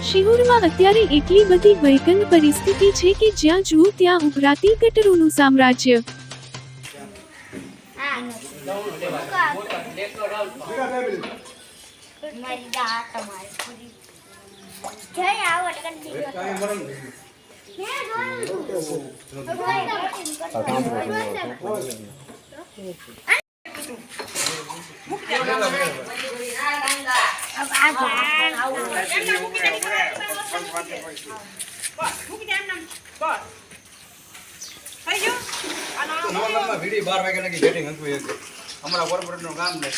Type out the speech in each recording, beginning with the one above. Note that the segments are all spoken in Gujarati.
શિહોરમાં અત્યારે એટલી બધી ભયંકર પરિસ્થિતિ છે કે જ્યાં જુઓ ત્યાં ઉભરાતી ગટરોનું સામ્રાજ્ય। વીડી 12 વાગ્યા લગી બેટિંગ હતું એક અમારા કોર્પોરેટ નું કામ લે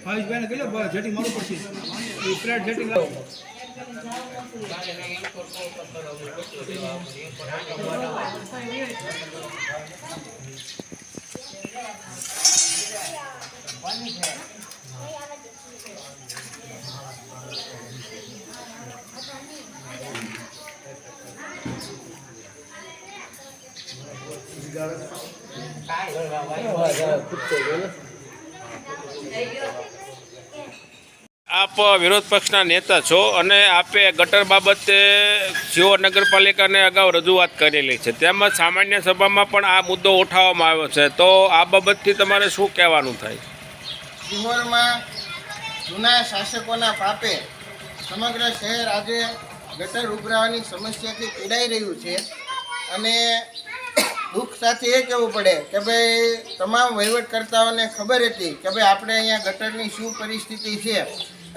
ભાઈ બેન કે જેટિંગ મારું પડશે એ ફ્લેટ જેટિંગ આપ વિરોધ પક્ષના નેતા છો અને આપે ગટર બાબતે શિહોર નગરપાલિકાને અગાઉ રજૂઆત કરેલી છે, તેમજ સામાન્ય સભામાં પણ આ મુદ્દો ઉઠાવવામાં આવ્યો છે, તો આ બાબતથી તમારે શું કહેવાનું થાય? શિહોરમાં જૂના શાસકોના પાપે સમગ્ર શહેર આજે ગટર ઉભરાવાની સમસ્યાથી પીડાઈ રહ્યું છે અને દુઃખ સાથે એ કહેવું પડે કે ભાઈ તમામ વહીવટકર્તાઓને ખબર હતી કે ભાઈ આપણે અહીંયા ગટરની શું પરિસ્થિતિ છે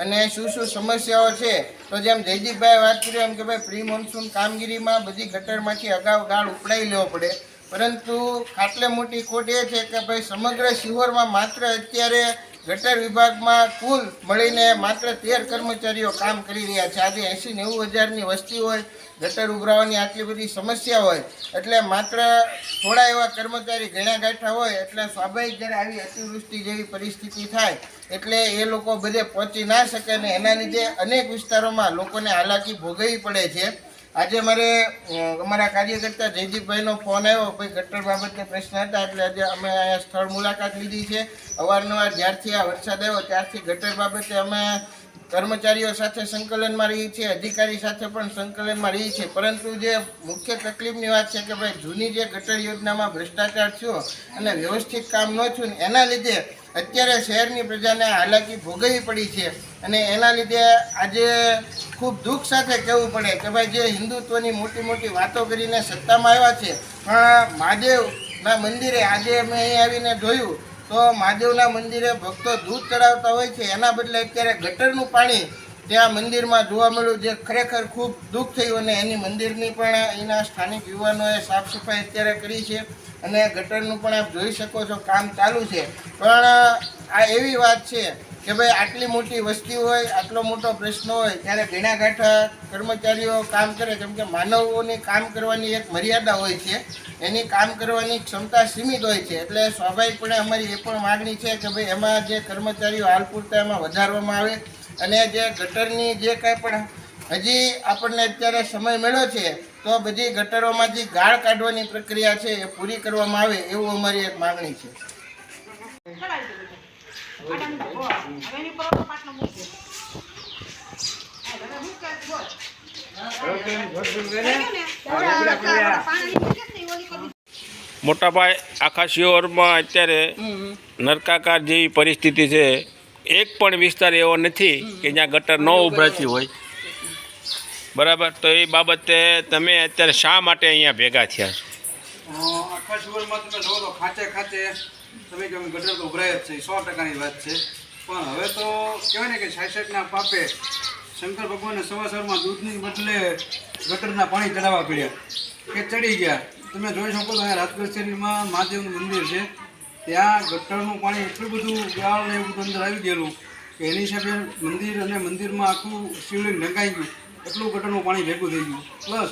અને શું શું સમસ્યાઓ છે। તો જેમ જયદીપભાઈ વાત કરી એમ કે ભાઈ પ્રી મોન્સૂન કામગીરીમાં બધી ગટરમાંથી અગાઉ ગાળ ઉપડાવી લેવો પડે, પરંતુ ખાટલે મોટી ખોટ એ છે કે ભાઈ સમગ્ર શિહોરમાં માત્ર અત્યારે ગટર વિભાગમાં કુલ મળીને માત્ર 13 કર્મચારીઓ કામ કરી રહ્યા છે। આજે 80-90 હજારની વસ્તી હોય, ગટર ઉભરાવાની આટલી બધી સમસ્યા હોય એટલે માત્ર થોડા એવા કર્મચારી ઘણા ગાંઠા હોય એટલે સ્વાભાવિક જ્યારે આવી અતિવૃષ્ટિ જેવી પરિસ્થિતિ થાય એટલે એ લોકો બધે પહોંચી ના શકે અને એના લીધે અનેક વિસ્તારોમાં લોકોને હાલાકી ભોગવવી પડે છે। આજે મારે અમારા કાર્યકર્તા જયદીપભાઈનો ફોન આવ્યો, ભાઈ ગટર બાબતે પ્રશ્ન હતા એટલે આજે અમે અહીંયા સ્થળ મુલાકાત લીધી છે। અવારનવાર જ્યારથી આ વરસાદ આવ્યો ત્યારથી ગટર બાબતે અમે કર્મચારીઓ સાથે સંકલનમાં રહી છે, અધિકારી સાથે પણ સંકલનમાં રહી છે, પરંતુ જે મુખ્ય તકલીફની વાત છે કે ભાઈ જૂની જે ગટર યોજનામાં ભ્રષ્ટાચાર થયો અને વ્યવસ્થિત કામ ન થયું ને એના લીધે અત્યારે શહેરની પ્રજાને હાલાકી ભોગવવી પડી છે અને એના લીધે આજે ખૂબ દુઃખ સાથે કહેવું પડે કે ભાઈ જે હિન્દુત્વની મોટી મોટી વાતો કરીને સત્તામાં આવ્યા છે પણ મહાદેવના મંદિરે આજે અમે અહીં આવીને જોયું તો મહાદેવના મંદિરે ભક્તો દૂધ ચડાવતા હોય છે, એના બદલે અત્યારે ગટરનું પાણી ત્યાં મંદિરમાં જોવા મળ્યું, જે ખરેખર ખૂબ દુઃખ થયું અને એની મંદિરની પણ અહીંના સ્થાનિક યુવાનોએ સાફ સફાઈ અત્યારે કરી છે અને ગટરનું પણ આપ જોઈ શકો છો કામ ચાલુ છે। પણ આ એવી વાત છે કે ભાઈ આટલી મોટી વસ્તી હોય, આટલો મોટો પ્રશ્ન હોય ત્યારે ઘણા ગાંઠા કર્મચારીઓ કામ કરે, કેમ કે માનવોની કામ કરવાની એક મર્યાદા હોય છે, એની કામ કરવાની ક્ષમતા સીમિત હોય છે, એટલે સ્વાભાવિકપણે અમારી એ પણ માગણી છે કે ભાઈ એમાં જે કર્મચારીઓ હાલ પૂરતા એમાં વધારવામાં આવે અને જે ગટરની જે કાંઈ પણ હજી આપણને અત્યારે સમય મળ્યો છે તો બધી ગટરોમાંથી ગાળ કાઢવાની પ્રક્રિયા છે એ પૂરી કરવામાં આવે એવું અમારી એક માગણી છે। મોટાભાઈ આખા શિહોરમાં અત્યારે નરકાકાર જેવી પરિસ્થિતિ છે, એક પણ વિસ્તાર એવો નથી કે જ્યાં ગટર ન ઉભરાતી હોય, બરાબર? તો એ બાબતે તમે અત્યારે શા માટે અહીંયા ભેગા થયા છો? આખા શિવરમાં તમે જોવો તો ખાંચે ખાંચે તમે કે ગટર તો ઉભરાય જ છે, 100%ની વાત છે. પણ હવે તો કહેવાય ને કે 66ના પાપે શંકર ભગવાનને સવાસરમાં દૂધની બદલે ગટરના પાણી ચડાવવા પડ્યા કે ચડી ગયા. તમે જોઈ શકો તો અહીંયા રાજકોટ શહેરમાં મહાદેવનું મંદિર છે, ત્યાં ગટરનું પાણી એટલું બધું ગાળ ને એવું બધું અંદર આવી ગયેલું કે એની હિસાબે મંદિર અને મંદિરમાં આખું શિવલિંગ ઢંકાઈ ગયું, એટલું ગટરનું પાણી ભેગું થઈ ગયું. પ્લસ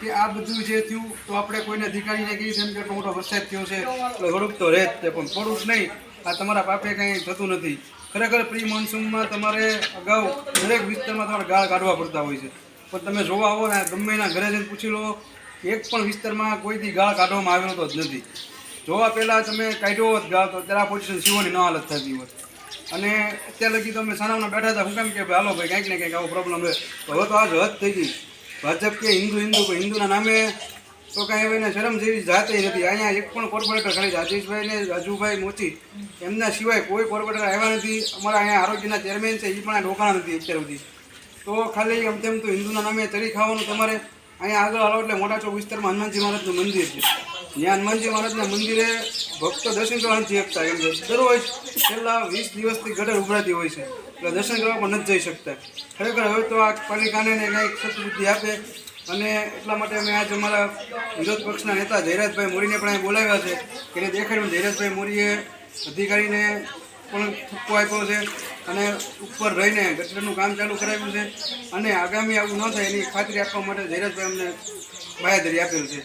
કે આ બધું જે થયું તો આપણે કોઈને અધિકારીને કહીએ જેમ કે એટલો મોટો વરસાદ થયો છે એટલે થોડુંક તો રહે જ છે, પણ થોડુંક નહીં. આ તમારા પાપે કંઈ થતું નથી. ખરેખર પ્રી મોન્સૂનમાં તમારે અગાઉ દરેક વિસ્તારમાં તમારે ગાળ કાઢવા પડતા હોય છે, પણ તમે જોવા આવો ને ગમે એના ઘરે જઈને પૂછી લો, એક પણ વિસ્તારમાં કોઈથી ગાળ કાઢવામાં આવેલો તો જ નથી. જોવા પહેલાં તમે કાઢ્યો હોત ગાળ તો ત્યારે પોઝિશન સીઓની ન હાલત થતી હોત. અને અત્યાર લગી તો અમે સાનામાં બેઠા હતા, હું કેમ કે હાલો ભાઈ કંઈક ને કંઈક આવો પ્રોબ્લેમ રહે. તો હવે તો આજ હદ થઈ ગઈ. ભાજપ કે હિન્દુના નામે તો કાંઈ હવે એને શરમ જેવી જાતે નથી. અહીંયા એક પણ કોર્પોરેટર ખાલી રાજેશભાઈ ને રાજુભાઈ મોચી એમના સિવાય કોઈ કોર્પોરેટર આવ્યા નથી. અમારા અહીંયા આરોગ્યના ચેરમેન છે એ પણ આ રોકાણા નથી અત્યાર સુધી. તો ખાલી આમ તેમ તો હિન્દુના નામે ચરી ખાવાનું તમારે અહીંયા આગળ આવો એટલે મોટા ચોક વિસ્તારમાં હનુમાનજી મહારાજનું મંદિર છે. ત્યાં હનુમાનજી મહારાજના મંદિરે ભક્તો દર્શન કરવા નથી શકતા, કેમ કે દરરોજ છેલ્લા 20 દિવસથી ગટર ઉભરાતી હોય છે એટલે દર્શન કરવા પણ નથી જઈ શકતા. ખરેખર હવે તો આ પાલિકાને કંઈક સદબુદ્ધિ આપે, અને એટલા માટે અમે આજે અમારા વિરોધ પક્ષના નેતા જયરાજભાઈ મોરીને પણ અહીં બોલાવ્યા છે કે એને દેખાડ્યું. જયરાજભાઈ મોરીએ અધિકારીને પણ ઠપકો આપ્યો છે અને ઉપર રહીને ગટરનું કામ ચાલુ કરાવ્યું છે, અને આગામી આવું ન થાય એની ખાતરી આપવા માટે જયરાજભાઈ અમને બાંયધરી આપેલ છે.